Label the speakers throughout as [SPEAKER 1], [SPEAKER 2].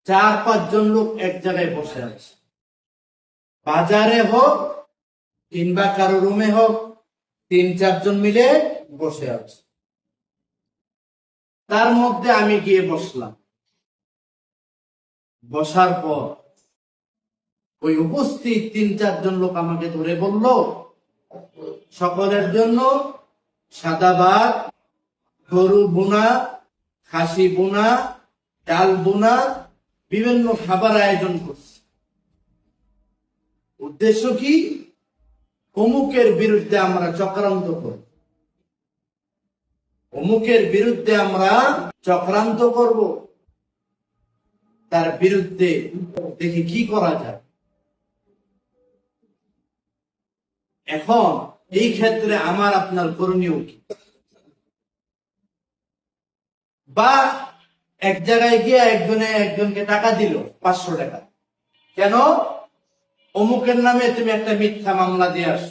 [SPEAKER 1] 4-5 জন লোক এক জায়গায় বসে আছে, বাজারে হোক কিংবা কারো রুমে হোক, 3-4 জন মিলে বসে আছে। তার মধ্যে আমি গিয়ে বসলাম। বসার পর ওই উপস্থিত 3-4 জন লোক আমাকে ধরে বলল, সকলের জন্য সাদা ভাত, গরু বোনা, খাসি বোনা, ডাল বোনা, বিভিন্ন খাবার আয়োজন করছে। উদ্দেশ্য কি? অমুকের বিরুদ্ধে আমরা চক্রান্ত করব, অমুকের বিরুদ্ধে আমরা চক্রান্ত করব, তার বিরুদ্ধে দেখি কি করা যায়। এখন এই ক্ষেত্রে আমার আপনার করণীয় কি? বা এক জায়গায় গিয়ে একজনকে টাকা দিল 500 টাকা, কেন? অমুকের নামে তুমি একটা মিথ্যা মামলা দিয়ে আস,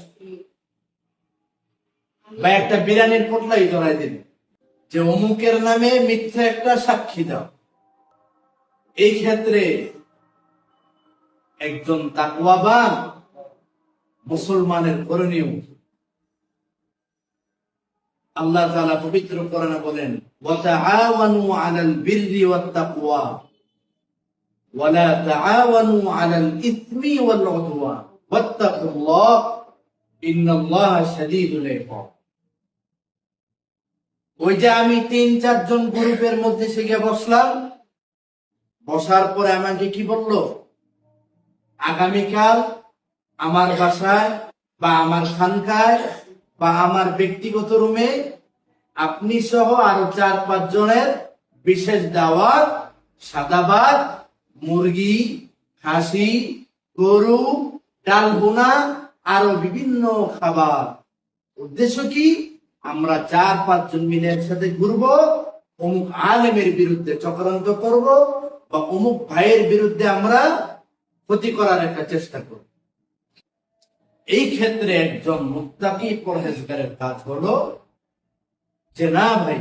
[SPEAKER 1] বা একটা বিরিয়ানির পোটলাই ধরাই দিল যে অমুকের নামে মিথ্যা একটা সাক্ষী দাও। এই ক্ষেত্রে একজন তাকওয়াবান মুসলমানের করণীয়, আল্লাহ তাআলা পবিত্র কোরআনে বলেন, ওয়া তাআওয়ানু আলাল বিররি ওয়াত তাকওয়া ওয়া লা তাআওয়ানু আলাল ইসমি ওয়াল উদওয়ান ওয়াত্তাকুল্লাহ ইন্নাল্লাহা শাদীদুল ইকাব। ওই যে আমি 3-4 জন গ্রুপের মধ্যে গিয়ে বসলাম, বসার পরে আমাকে কি বললো, আগামীকাল আমার বাসায় বা আমার খানকায় বা আমার ব্যক্তিগত রুমে আপনি সহ আরো 4-5 জনের বিশেষ দাওয়াত, সাদা ভাত, মুরগি, খাসি, গরু, ডাল বোনা, আরো বিভিন্ন খাবার। উদ্দেশ্য কি? আমরা 4-5 জন মিলে একসাথে ঘুরবো, অমুক আলেমের বিরুদ্ধে চক্রান্ত করব, বা অমুক ভাইয়ের বিরুদ্ধে আমরা ক্ষতি করার একটা চেষ্টা করব। এই ক্ষেত্রে একজন মুত্তাকি পরহেজগারের কাজ হলো যে না ভাই,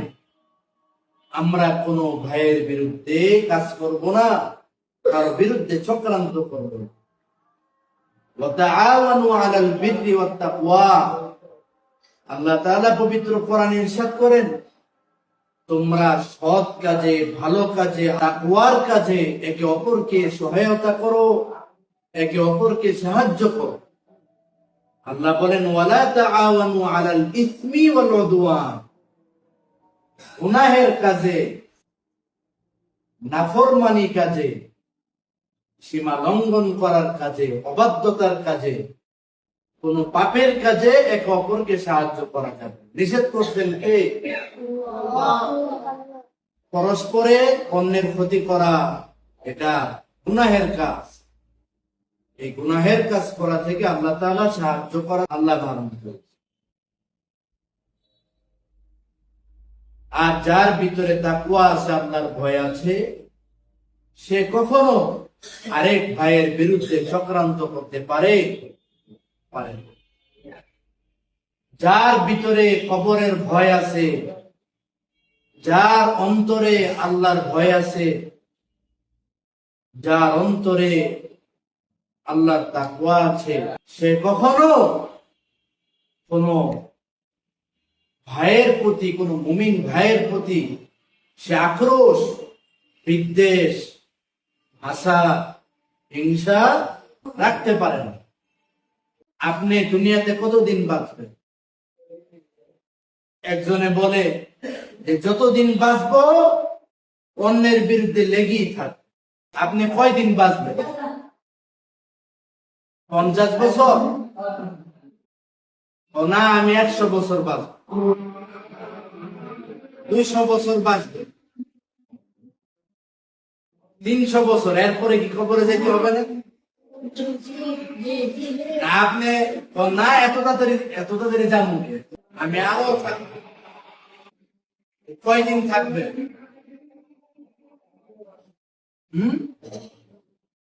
[SPEAKER 1] আমরা কোন ভাইয়ের বিরুদ্ধে কাজ করব না, কারো বিরুদ্ধে চক্রান্ত করব না। ওয়া তাআওয়ানু আলাল বিররি ওয়াত তাকওয়া, আল্লাহ তাআলা পবিত্র কোরআনে ইরশাদ করেন, তোমরা সৎ কাজে, ভালো কাজে, তাকওয়ার কাজে একে অপরকে সহায়তা করো, একে অপরকে সাহায্য করো। আল্লাহ বলেন, ওয়ালা তাআওয়ানু আলাল ইসমি ওয়াল উদওয়ান, গুনাহের কাজে, নাফরমানি কাজে, সীমা লঙ্ঘন করার কাজে, অবাধ্যতার কাজে, কোন পাপের কাজে একে অপরকে সাহায্য করা যাবে। নিষেধ করছেন কে? পরস্পরে অন্যের ক্ষতি করা এটা গুনাহের কাজ। এই গুনাহের কাজ করা থেকে আল্লাহ তাআলা সাহায্য করা আল্লাহ বারণ করেছেন। আর যার ভিতরে তাকওয়া আছে, আল্লাহর ভয় আছে, সে কখনো আরেক ভাইয়ের বিরুদ্ধে চক্রান্ত করতে পারে না। যার ভিতরে কবরের ভয় আছে, যার অন্তরে আল্লাহর ভয় আছে, যার অন্তরে আল্লাহর তাকওয়া আছে, সে কখনো কোন ভাইয়ের প্রতি, কোন মুমিন ভাইয়ের প্রতি সে আক্রোশ, বিদ্বেষ, আশা, হিংসা রাখতে পারে না। আপনি দুনিয়াতে কতদিন বাঁচবেন? একজনে বলে যে যতদিন বাঁচবো অন্যের বিরুদ্ধে লেগেই থাক। আপনি কয়দিন বাঁচবেন? 50 বছর? ও না, আমি 100 বছর বাঁচব, 200 বছর বাঁচবে, 300 বছর, এরপরে কি কবরে যেতে হবে না? আপনি না, এত তাড়াতাড়ি যাবো, আমি আরো থাকবো। কয়দিন থাকবে?